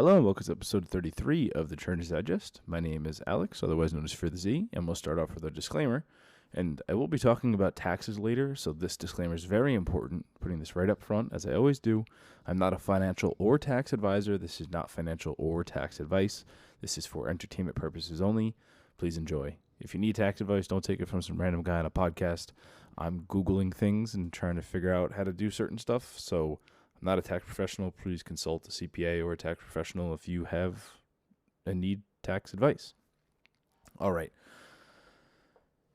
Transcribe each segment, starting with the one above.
Hello and welcome to episode 33 of the Churner's Digest. My name is Alex, otherwise known as For the Z, and we'll start off with a disclaimer. And I will be talking about taxes later, so this disclaimer is very important, putting this right up front, as I always do. I'm not a financial or tax advisor. This is not financial or tax advice. This is for entertainment purposes only. Please enjoy. If you need tax advice, don't take it from some random guy on a podcast. I'm Googling things and trying to figure out how to do certain stuff, so I'm not a tax professional. Please consult a CPA or a tax professional if you have and need tax advice. All right.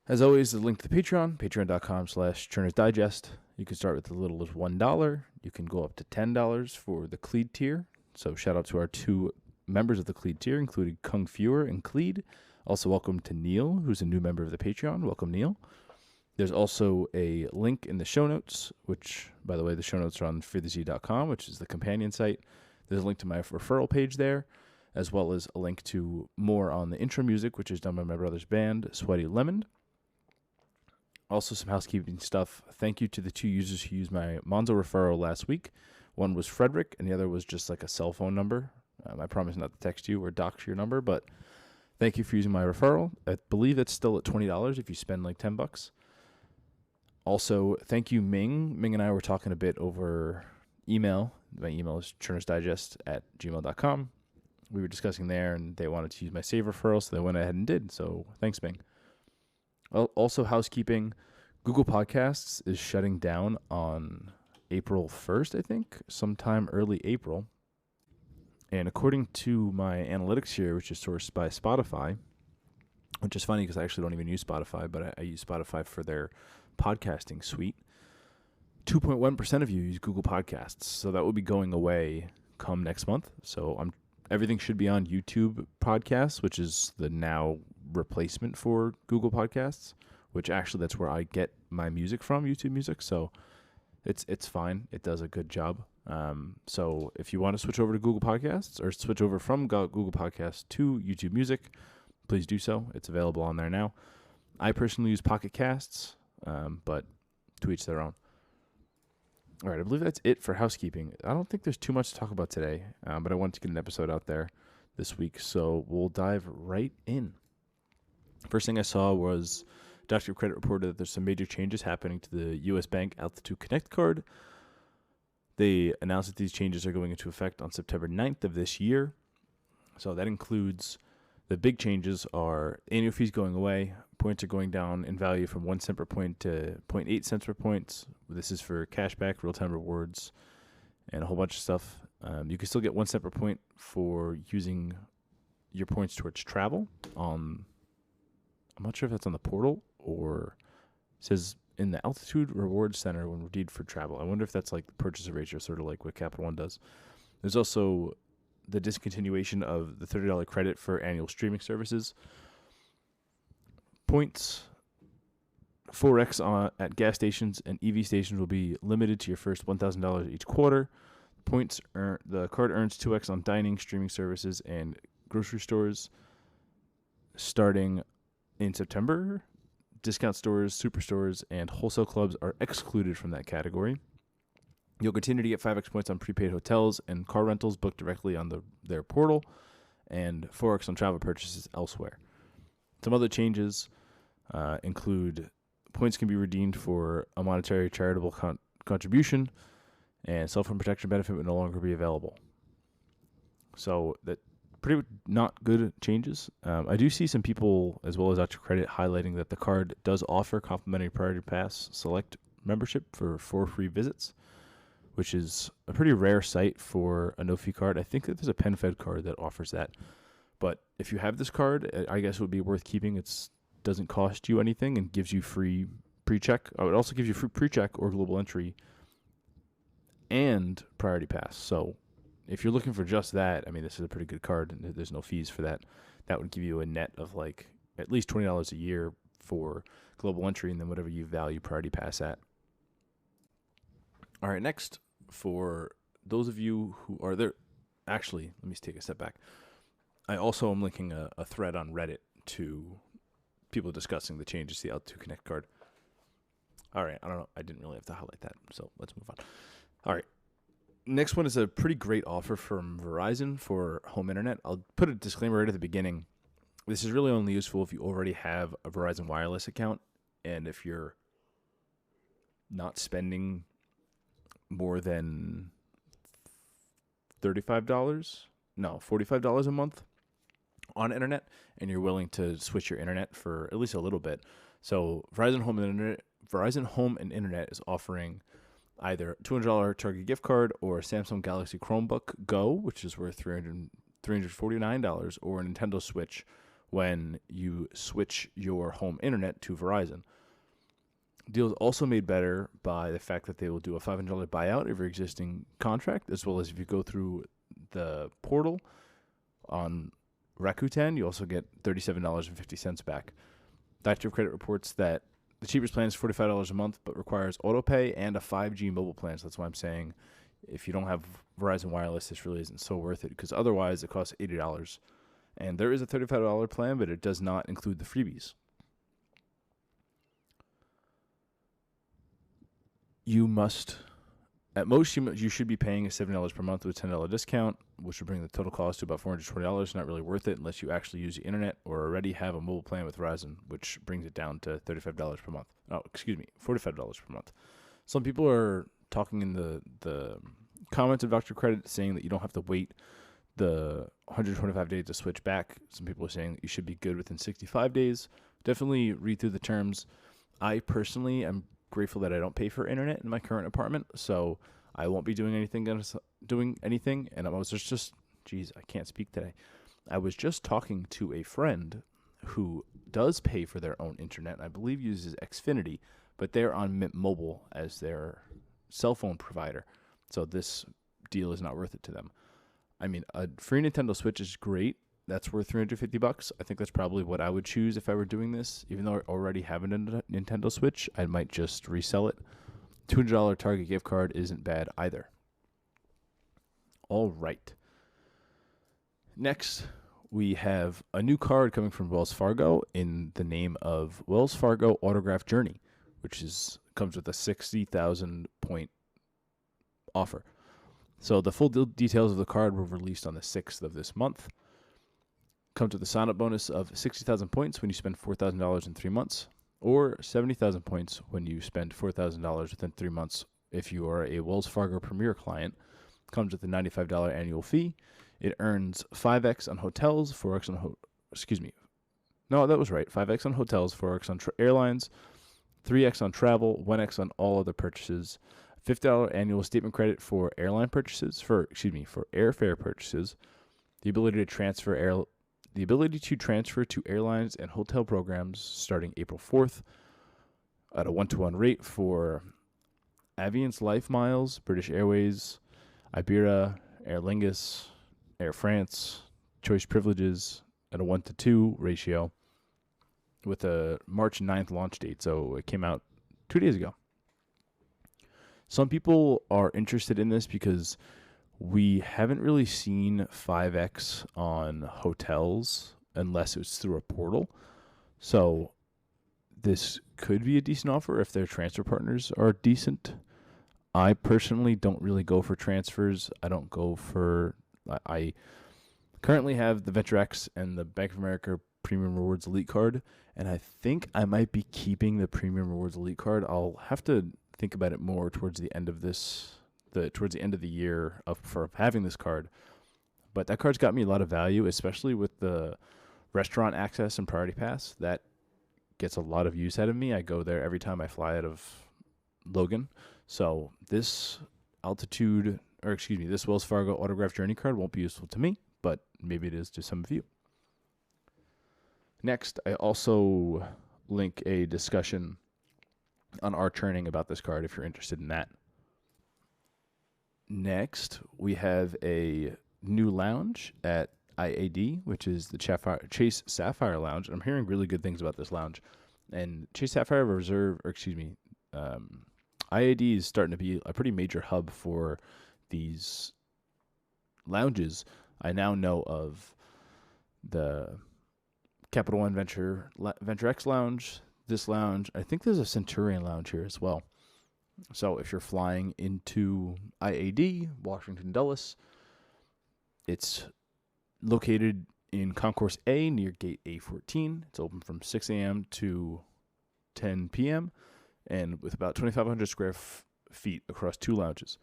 As always, the link to the Patreon, patreon.com/Churner's Digest. You can start with as little as $1. You can go up to $10 for the Cleed tier. So shout out to our two members of the Cleed tier, including Kung Fuer and Cleed. Also welcome to Neil, who's a new member of the Patreon. Welcome, Neil. There's also a link in the show notes, which, by the way, the show notes are on forthez.com, which is the companion site. There's a link to my referral page there, as well as a link to more on the intro music, which is done by my brother's band, Sweaty Lemon. Also some housekeeping stuff. Thank you to the two users who used my Monzo referral last week. One was Frederick, and the other was just like a cell phone number. I promise not to text you or dox your number, but thank you for using my referral. I believe it's still at $20 if you spend like $10. Also, thank you, Ming. Ming and I were talking a bit over email. My email is churnersdigest@gmail.com. We were discussing there, and they wanted to use my save referral, so they went ahead and did. So thanks, Ming. Also, housekeeping. Google Podcasts is shutting down on April 1st, I think, sometime early April. And according to my analytics here, which is sourced by Spotify, which is funny because I actually don't even use Spotify, but I use Spotify for their podcasting suite. 2.1% of you use Google Podcasts, so that will be going away come next month. So everything should be on YouTube Podcasts, which is the now replacement for Google Podcasts, which actually that's where I get my music from, YouTube Music. So it's fine. It does a good job. So if you want to switch over to Google Podcasts or switch over from Google Podcasts to YouTube Music, please do so. It's available on there now. I personally use Pocket Casts, but to each their own. All right, I believe that's it for housekeeping. I don't think there's too much to talk about today, but I wanted to get an episode out there this week, so we'll dive right in. First thing I saw was Dr. Credit reported that there's some major changes happening to the U.S. Bank Altitude Connect card. They announced that these changes are going into effect on September 9th of this year. So that includes the big changes are annual fees going away, points are going down in value from 1 cent per point to 0.8 cents per point. This is for cashback, real-time rewards, and a whole bunch of stuff. You can still get 1 cent per point for using your points towards travel. I'm not sure if that's on the portal or it says in the Altitude Rewards Center when redeemed for travel. I wonder if that's like the purchase ratio, sort of like what Capital One does. There's also the discontinuation of the $30 credit for annual streaming services. Points 4x at gas stations and EV stations will be limited to your first $1,000 each quarter. The card earns 2x on dining, streaming services, and grocery stores starting in September. Discount stores, superstores, and wholesale clubs are excluded from that category. You'll continue to get 5x points on prepaid hotels and car rentals booked directly on their portal, and 4x on travel purchases elsewhere. Some other changes include points can be redeemed for a monetary charitable contribution, and cell phone protection benefit will no longer be available. So that pretty not good changes. I do see some people, as well as Dr. Credit, highlighting that the card does offer complimentary Priority Pass Select membership for 4 free visits, which is a pretty rare sight for a no-fee card. I think that there's a PenFed card that offers that. But if you have this card, I guess it would be worth keeping. It doesn't cost you anything and gives you free pre-check. Oh, it also gives you free pre-check or global entry and Priority Pass. So if you're looking for just that, I mean, this is a pretty good card, and there's no fees for that. That would give you a net of like at least $20 a year for global entry and then whatever you value Priority Pass at. All right, next, for those of you who are there, actually, let me take a step back. I also am linking a thread on Reddit to people discussing the changes to the Altitude Connect card. All right, I don't know. I didn't really have to highlight that, so let's move on. All right. Next one is a pretty great offer from Verizon for home internet. I'll put a disclaimer right at the beginning. This is really only useful if you already have a Verizon Wireless account and if you're not spending more than $45 a month on internet, and you're willing to switch your internet for at least a little bit. So Verizon Home and Internet is offering either $200 Target gift card or a Samsung Galaxy Chromebook Go, which is worth $349, or a Nintendo Switch when you switch your home internet to Verizon. Deal is also made better by the fact that they will do a $500 buyout of your existing contract, as well as if you go through the portal on Rakuten, you also get $37.50 back. Dr. Credit reports that the cheapest plan is $45 a month, but requires autopay and a 5G mobile plan. So that's why I'm saying if you don't have Verizon Wireless, this really isn't so worth it, because otherwise it costs $80. And there is a $35 plan, but it does not include the freebies. You must, at most, you should be paying $7 per month with a $10 discount, which would bring the total cost to about $420. Not really worth it unless you actually use the internet or already have a mobile plan with Verizon, which brings it down to $35 per month. Oh, excuse me, $45 per month. Some people are talking in the comments of Dr. Credit saying that you don't have to wait the 125 days to switch back. Some people are saying that you should be good within 65 days. Definitely read through the terms. I personally am grateful that I don't pay for internet in my current apartment, so I won't be doing anything. And I was just, I can't speak today. I was just talking to a friend who does pay for their own internet. I believe uses Xfinity, but they're on Mint Mobile as their cell phone provider. So this deal is not worth it to them. I mean, a free Nintendo Switch is great. That's worth $350. I think that's probably what I would choose if I were doing this. Even though I already have a Nintendo Switch, I might just resell it. $200 Target gift card isn't bad either. All right. Next, we have a new card coming from Wells Fargo in the name of Wells Fargo Autograph Journey, which comes with a 60,000 point offer. So the full details of the card were released on the 6th of this month. Comes with a sign-up bonus of 60,000 points when you spend $4,000 in 3 months, or 70,000 points when you spend $4,000 within 3 months if you are a Wells Fargo Premier client. Comes with a $95 annual fee. It earns 5x on hotels, 4x on 5x on hotels, 4x on airlines, 3x on travel, 1x on all other purchases. $50 annual statement credit for airfare purchases. The ability to transfer to airlines and hotel programs starting April 4th at a 1-to-1 rate for Aviance Life Miles, British Airways, Iberia, Aer Lingus, Air France, Choice Privileges at a 1-to-2 ratio with a March 9th launch date. So it came out 2 days ago. Some people are interested in this because we haven't really seen 5x on hotels unless it's through a portal. So this could be a decent offer if their transfer partners are decent. I personally don't really go for transfers. I currently have the VentureX and the Bank of America Premium Rewards Elite card, and I think I might be keeping the Premium Rewards Elite card. I'll have to think about it more towards the end of the year for having this card. But that card's got me a lot of value, especially with the restaurant access and Priority Pass. That gets a lot of use out of me. I go there every time I fly out of Logan. So this Wells Fargo Autograph Journey card won't be useful to me, but maybe it is to some of you. Next, I also link a discussion on our churning about this card if you're interested in that. Next, we have a new lounge at IAD, which is the Chase Sapphire Lounge. I'm hearing really good things about this lounge. And Chase Sapphire IAD is starting to be a pretty major hub for these lounges. I now know of the Capital One VentureX Lounge, this lounge. I think there's a Centurion Lounge here as well. So if you're flying into IAD, Washington Dulles, it's located in Concourse A near Gate A14. It's open from 6 a.m. to 10 p.m. and with about 2,500 square feet across 2 lounges.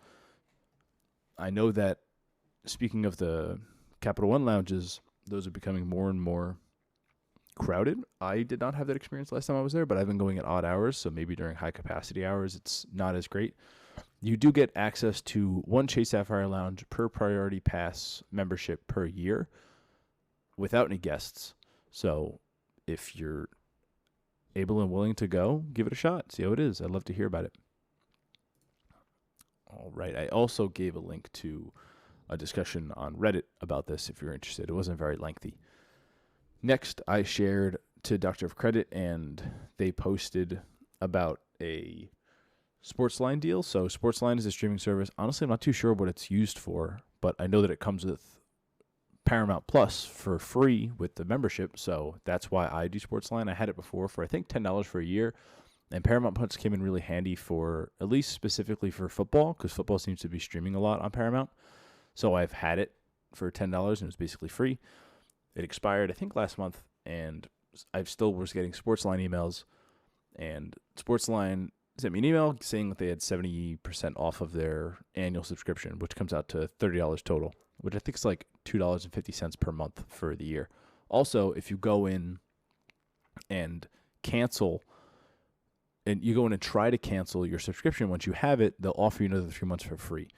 I know that, speaking of the Capital One lounges, those are becoming more and more crowded. I did not have that experience last time I was there, but I've been going at odd hours, so maybe during high capacity hours it's not as great. You do get access to one Chase Sapphire Lounge per priority pass membership per year without any guests. So if you're able and willing to go, give it a shot. See how it is. I'd love to hear about it. All right. I also gave a link to a discussion on Reddit about this if you're interested. It wasn't very lengthy. Next, I shared to Doctor of Credit, and they posted about a Sportsline deal. So Sportsline is a streaming service. Honestly, I'm not too sure what it's used for, but I know that it comes with Paramount Plus for free with the membership. So that's why I do Sportsline. I had it before for, I think, $10 for a year. And Paramount Plus came in really handy for, at least specifically for football, because football seems to be streaming a lot on Paramount. So I've had it for $10, and it was basically free. It expired, I think, last month, and I still was getting Sportsline emails. And Sportsline sent me an email saying that they had 70% off of their annual subscription, which comes out to $30 total, which I think is like $2.50 per month for the year. Also, if you go in and cancel, and you go in and try to cancel your subscription, once you have it, they'll offer you another 3 months for free.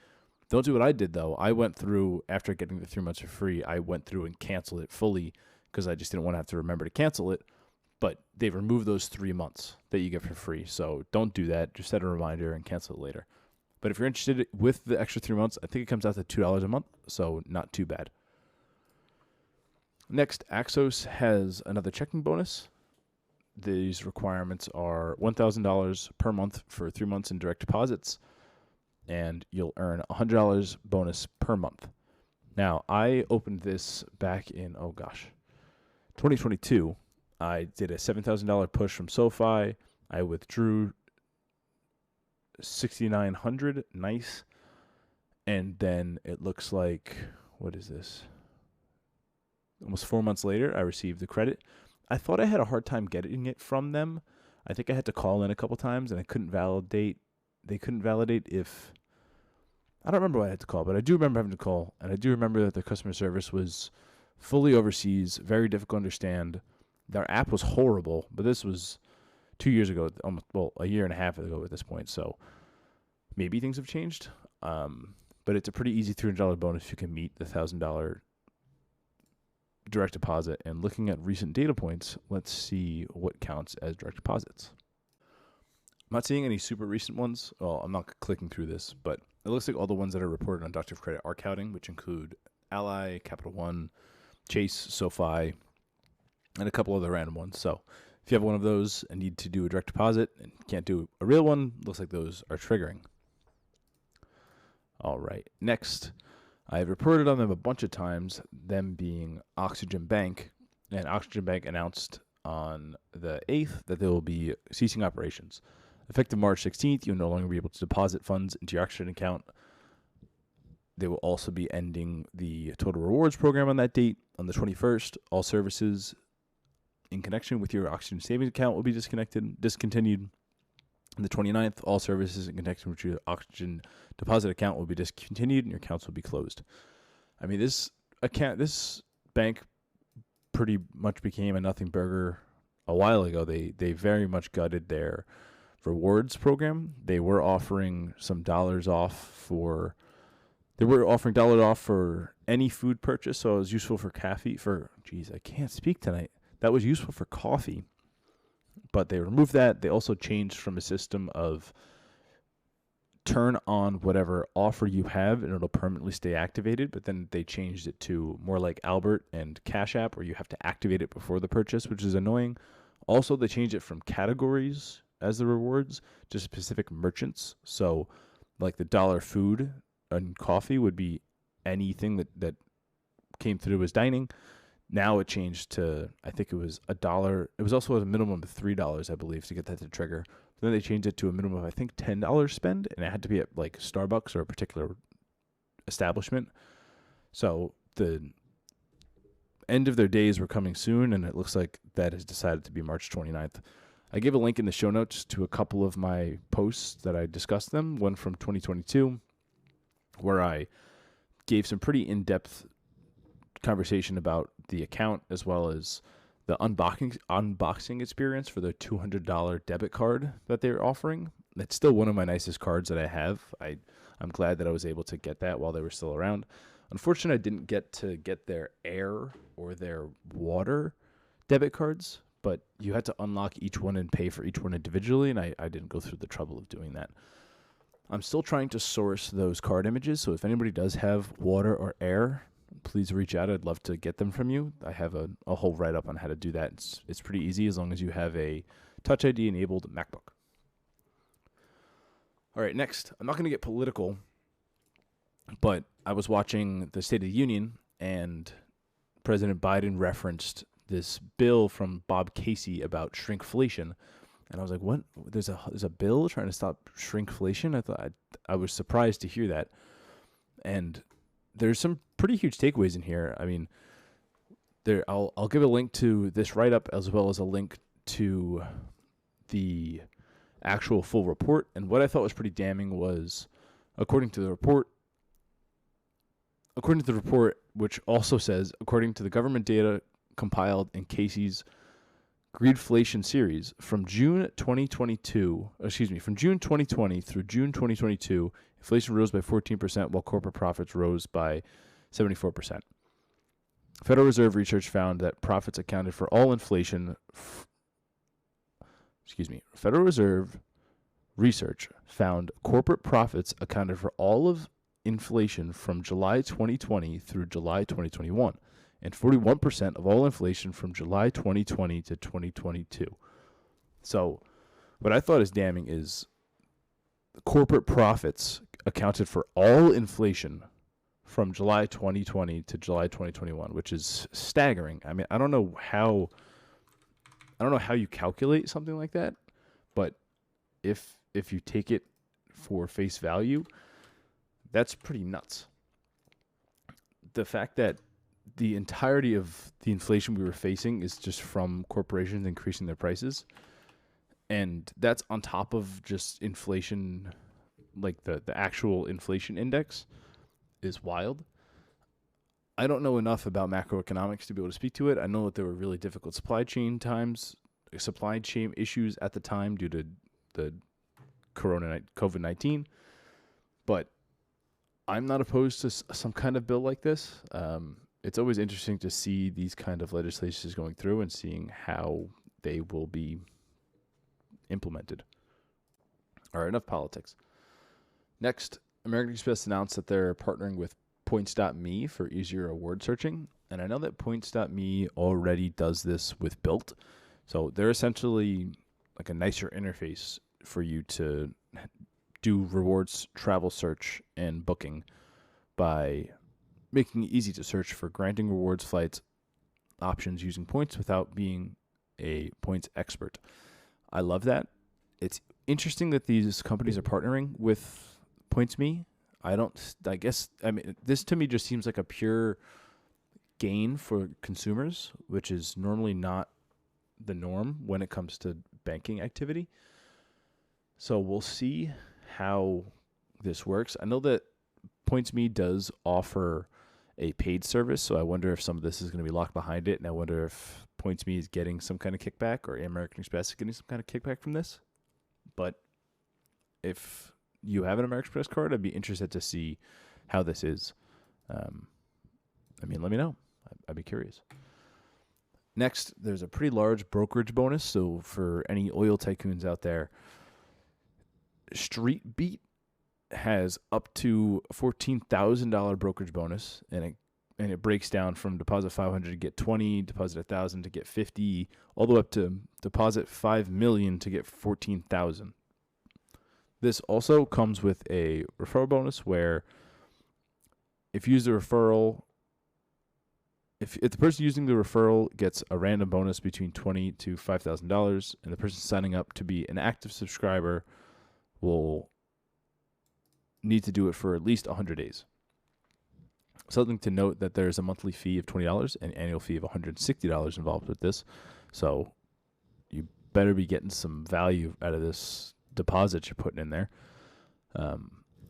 Don't do what I did, though. I went through, after getting the 3 months for free, I went through and canceled it fully because I just didn't want to have to remember to cancel it. But they've removed those 3 months that you get for free. So don't do that. Just set a reminder and cancel it later. But if you're interested with the extra 3 months, I think it comes out to $2 a month, so not too bad. Next, Axos has another checking bonus. These requirements are $1,000 per month for 3 months in direct deposits, and you'll earn $100 bonus per month. Now, I opened this back in, 2022. I did a $7,000 push from SoFi. I withdrew $6,900. Nice. And then it looks like, what is this? Almost 4 months later, I received the credit. I thought I had a hard time getting it from them. I think I had to call in a couple times, and I couldn't validate. They couldn't validate if... I don't remember what I had to call, but I do remember having to call, and I do remember that the customer service was fully overseas, very difficult to understand. Their app was horrible, but this was 2 years ago, a year and a half ago at this point, so maybe things have changed. But it's a pretty easy $300 bonus if you can meet the $1,000 direct deposit. And looking at recent data points, let's see what counts as direct deposits. I'm not seeing any super recent ones. Well, I'm not clicking through this, but it looks like all the ones that are reported on Doctor of Credit are counting, which include Ally, Capital One, Chase, SoFi, and a couple other random ones. So if you have one of those and need to do a direct deposit and can't do a real one, looks like those are triggering. All right. Next, I've reported on them a bunch of times, them being Oxygen Bank. And Oxygen Bank announced on the 8th that they will be ceasing operations. Effective March 16th, you'll no longer be able to deposit funds into your Oxygen account. They will also be ending the Total Rewards program on that date. On the 21st, all services in connection with your Oxygen savings account will be discontinued. On the 29th, all services in connection with your Oxygen deposit account will be discontinued and your accounts will be closed. I mean, this bank pretty much became a nothing burger a while ago. They very much gutted their rewards program. They were offering some dollars off for any food purchase, so it was useful for coffee. I can't speak tonight. That was useful for coffee, but they removed that. They also changed from a system of turn on whatever offer you have and it'll permanently stay activated, but then they changed it to more like Albert and Cash App, where you have to activate it before the purchase, which is annoying. Also, they changed it from categories as the rewards to specific merchants. So like the dollar food and coffee would be anything that came through as dining. Now it changed to, I think it was $1. It was also at a minimum of $3, I believe, to get that to trigger. Then they changed it to a minimum of, I think, $10 spend, and it had to be at like Starbucks or a particular establishment. So the end of their days were coming soon, and it looks like that has decided to be March 29th. I gave a link in the show notes to a couple of my posts that I discussed them, one from 2022, where I gave some pretty in-depth conversation about the account as well as the unboxing experience for the $200 debit card that they're offering. That's still one of my nicest cards that I have. I'm glad that I was able to get that while they were still around. Unfortunately, I didn't get to get their air or their water debit cards, but you had to unlock each one and pay for each one individually, and I didn't go through the trouble of doing that. I'm still trying to source those card images, so if anybody does have water or air, please reach out. I'd love to get them from you. I have a whole write-up on how to do that. It's pretty easy as long as you have a Touch ID-enabled MacBook. All right, next. I'm not going to get political, but I was watching the State of the Union, and President Biden referenced this bill from Bob Casey about shrinkflation. And I was like, what? There's a bill trying to stop shrinkflation? I was surprised to hear that. And there's some pretty huge takeaways in here. I mean, I'll give a link to this write-up as well as a link to the actual full report. And what I thought was pretty damning was, according to the report, which also says, according to the government data compiled in Casey's Greedflation series from June 2020 through June 2022, inflation rose by 14% while corporate profits rose by 74%. Federal Reserve research found that profits accounted for all inflation. Federal Reserve research found corporate profits accounted for all of inflation from July 2020 through July 2021, and 41% of all inflation from July 2020 to 2022. So what I thought is damning is corporate profits accounted for all inflation from July 2020 to July 2021, which is staggering. I mean, I don't know how you calculate something like that, but if you take it for face value, that's pretty nuts. The fact that the entirety of the inflation we were facing is just from corporations increasing their prices, and that's on top of just inflation, like the actual inflation index, is wild. I don't know enough about macroeconomics to be able to speak to it. I know that there were really difficult supply chain issues at the time due to the COVID-19, but I'm not opposed to some kind of bill like this. It's always interesting to see these kind of legislations going through and seeing how they will be implemented. All right, enough politics. Next, American Express announced that they're partnering with Points.me for easier award searching. And I know that Points.me already does this with Built. So they're essentially like a nicer interface for you to do rewards, travel search, and booking by making it easy to search for granting rewards flights options using points without being a points expert. I love that. It's interesting that these companies are partnering with Points.me. This to me just seems like a pure gain for consumers, which is normally not the norm when it comes to banking activity. So we'll see how this works. I know that Points.me does offer a paid service, so I wonder if some of this is going to be locked behind it, and I wonder if Points.me is getting some kind of kickback or American Express is getting some kind of kickback from this. But if you have an American Express card, I'd be interested to see how this is. Let me know. I'd be curious. Next, there's a pretty large brokerage bonus. So for any oil tycoons out there, Street Beat has up to $14,000 brokerage bonus, and it breaks down from deposit $500 to get $20, deposit $1,000 to get $50, all the way up to deposit $5 million to get $14,000. This also comes with a referral bonus where if you use the referral if the person using the referral gets a random bonus between $20 to $5,000, and the person signing up to be an active subscriber will need to do it for at least 100 days. Something to note that there's a monthly fee of $20 and annual fee of $160 involved with this. So you better be getting some value out of this deposit you're putting in there.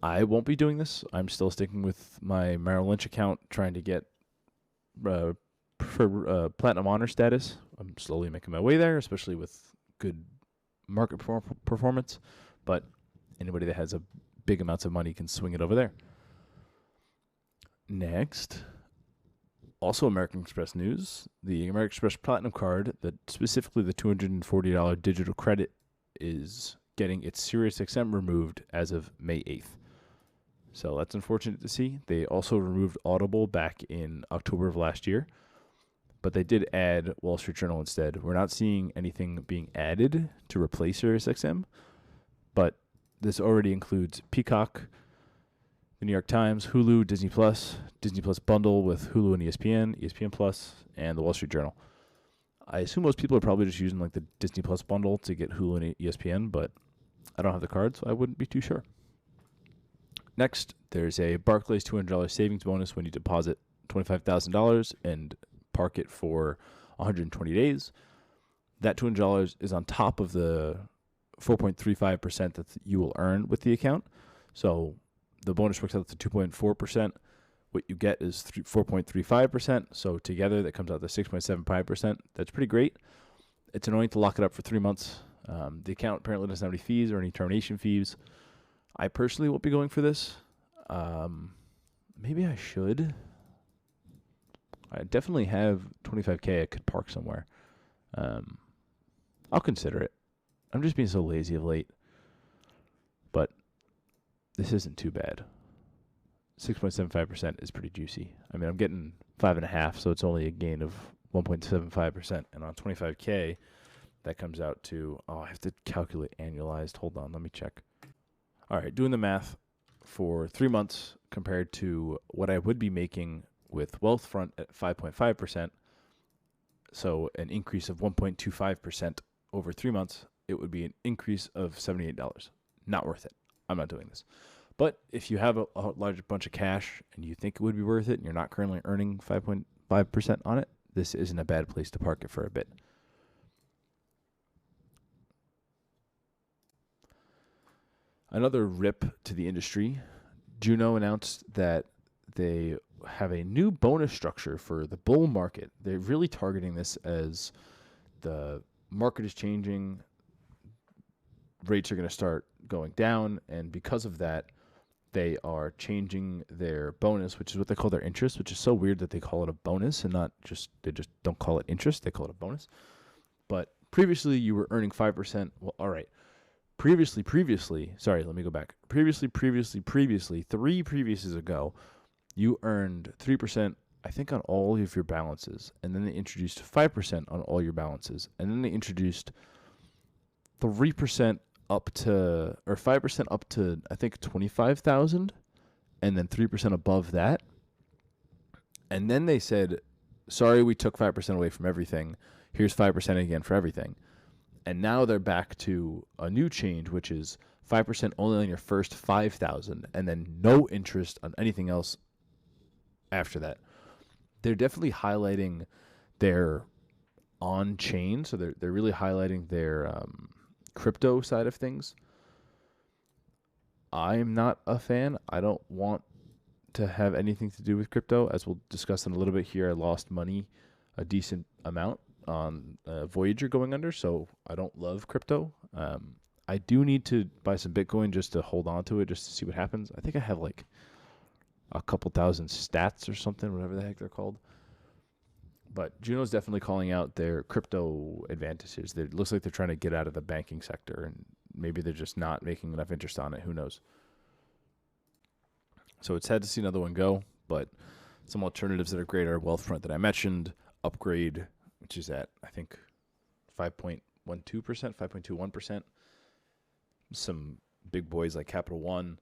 I won't be doing this. I'm still sticking with my Merrill Lynch account, trying to get Platinum Honor status. I'm slowly making my way there, especially with good market performance. But anybody that has a big amounts of money can swing it over there. Next, also American Express news. The American Express Platinum card, specifically the $240 digital credit, is getting its SiriusXM removed as of May 8th. So that's unfortunate to see. They also removed Audible back in October of last year, but they did add Wall Street Journal instead. We're not seeing anything being added to replace SiriusXM, but this already includes Peacock, the New York Times, Hulu, Disney Plus bundle with Hulu and ESPN, ESPN Plus, and the Wall Street Journal. I assume most people are probably just using like the Disney Plus bundle to get Hulu and ESPN, but I don't have the card, so I wouldn't be too sure. Next, there's a Barclays $200 savings bonus when you deposit $25,000 and park it for 120 days. That $200 is on top of the 4.35% that you will earn with the account. So the bonus works out to 2.4%. What you get is 4.35%. So together, that comes out to 6.75%. That's pretty great. It's annoying to lock it up for 3 months. The account apparently doesn't have any fees or any termination fees. I personally won't be going for this. Maybe I should. I definitely have $25K I could park somewhere. I'll consider it. I'm just being so lazy of late. But this isn't too bad. 6.75% is pretty juicy. I mean, I'm getting 5.5, so it's only a gain of 1.75%. And on 25K, that comes out to, I have to calculate annualized. Hold on, let me check. All right, doing the math for 3 months compared to what I would be making with Wealthfront at 5.5%, so an increase of 1.25% over 3 months, it would be an increase of $78. Not worth it. I'm not doing this. But if you have a large bunch of cash and you think it would be worth it and you're not currently earning 5.5% on it, this isn't a bad place to park it for a bit. Another rip to the industry. Juno announced that they have a new bonus structure for the bull market. They're really targeting this as the market is changing, rates are going to start going down, and because of that, they are changing their bonus, which is what they call their interest, which is so weird that they call it a bonus and they just don't call it interest, they call it a bonus. But previously you were earning 5%. Well, all right. Previously, sorry, let me go back. Previously, 3 previouses ago, you earned 3%, I think, on all of your balances. And then they introduced 5% on all your balances. And then they introduced 3% up to, or 5% up to, I think, 25,000, and then 3% above that. And then they said, sorry, we took 5% away from everything. Here's 5% again for everything. And now they're back to a new change, which is 5% only on your first 5,000, and then no interest on anything else after that. They're definitely highlighting their on-chain, so they're really highlighting their crypto side of things. I'm not a fan. I don't want to have anything to do with crypto. As we'll discuss in a little bit here, I lost money, a decent amount, on Voyager going under, so I don't love crypto. I do need to buy some Bitcoin just to hold on to it, just to see what happens. I think I have like a couple thousand stats or something, whatever the heck they're called. But Juno's definitely calling out their crypto advantages. It looks like they're trying to get out of the banking sector, and maybe they're just not making enough interest on it. Who knows? So it's sad to see another one go, but some alternatives that are great are Wealthfront that I mentioned, Upgrade, which is at, I think, 5.12%, 5.21%. Some big boys like Capital One,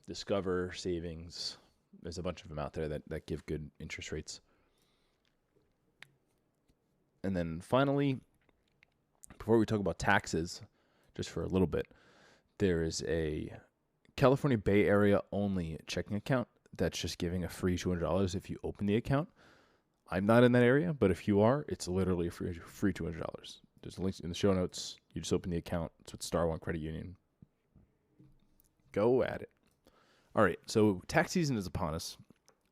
Discover Savings. There's a bunch of them out there that give good interest rates. And then finally, before we talk about taxes, just for a little bit, there is a California Bay Area only checking account that's just giving a free $200 if you open the account. I'm not in that area, but if you are, it's literally a free $200. There's links in the show notes. You just open the account. It's with Star One Credit Union. Go at it. All right, so tax season is upon us.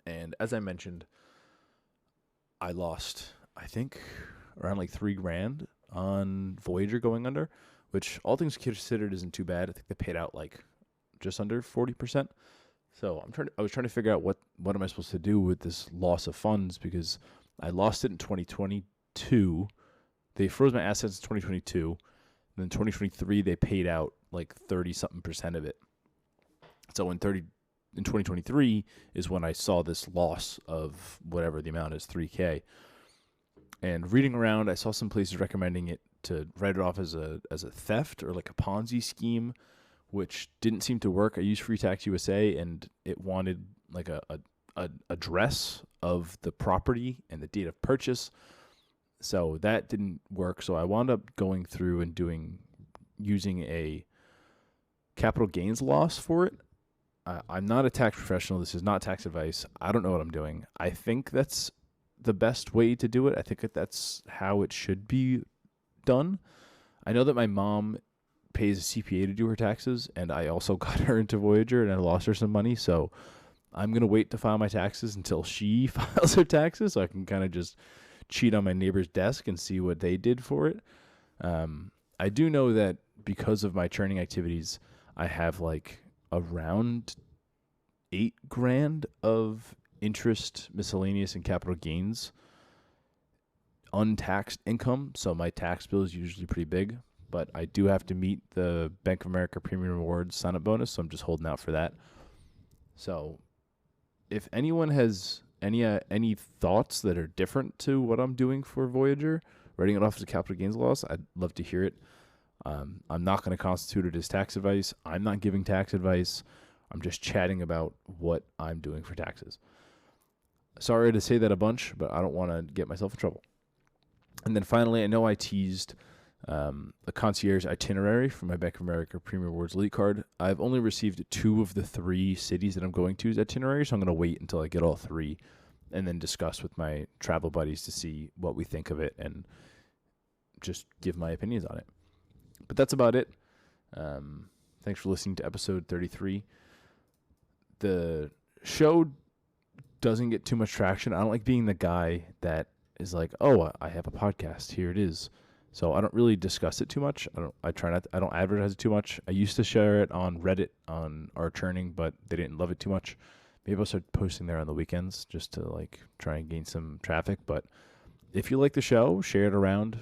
And as I mentioned, I lost, I think, around like $3,000 on Voyager going under, which all things considered isn't too bad. I think they paid out like just under 40%. So I was trying to figure out what am I supposed to do with this loss of funds, because I lost it in 2022. They froze my assets in 2022. And then 2023 they paid out like 30-something% of it. So in 2023 is when I saw this loss of whatever the amount is, $3,000. And reading around, I saw some places recommending it to write it off as a theft or like a Ponzi scheme, which didn't seem to work. I used Free Tax USA, and it wanted like a address of the property and the date of purchase. So that didn't work. So I wound up going through and using a capital gains loss for it. I'm not a tax professional. This is not tax advice. I don't know what I'm doing. I think that's the best way to do it. I think that's how it should be done. I know that my mom pays a CPA to do her taxes, and I also got her into Voyager, and I lost her some money. So I'm going to wait to file my taxes until she files her taxes, so I can kind of just cheat on my neighbor's desk and see what they did for it. I do know that because of my churning activities, I have like around $8,000 of interest, miscellaneous, and capital gains untaxed income. So my tax bill is usually pretty big, but I do have to meet the Bank of America Premium Rewards sign-up bonus, so I'm just holding out for that. So if anyone has any thoughts that are different to what I'm doing for Voyager, writing it off as a capital gains loss, I'd love to hear it. I'm not going to constitute it as tax advice. I'm not giving tax advice. I'm just chatting about what I'm doing for taxes. Sorry to say that a bunch, but I don't want to get myself in trouble. And then finally, I know I teased a concierge itinerary for my Bank of America Premium Rewards Elite card. I've only received 2 of the 3 cities that I'm going to's itinerary, so I'm going to wait until I get all 3 and then discuss with my travel buddies to see what we think of it and just give my opinions on it. But that's about it. Thanks for listening to episode 33. The show doesn't get too much traction. I don't like being the guy that is like, oh, I have a podcast. Here it is. So I don't really discuss it too much. I don't advertise it too much. I used to share it on Reddit on our churning, but they didn't love it too much. Maybe I'll start posting there on the weekends just to like try and gain some traffic. But if you like the show, share it around.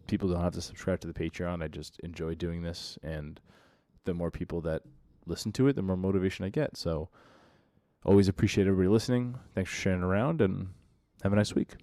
People don't have to subscribe to the Patreon. I just enjoy doing this, and the more people that listen to it, the more motivation I get. So always appreciate everybody listening. Thanks for sharing around, and have a nice week.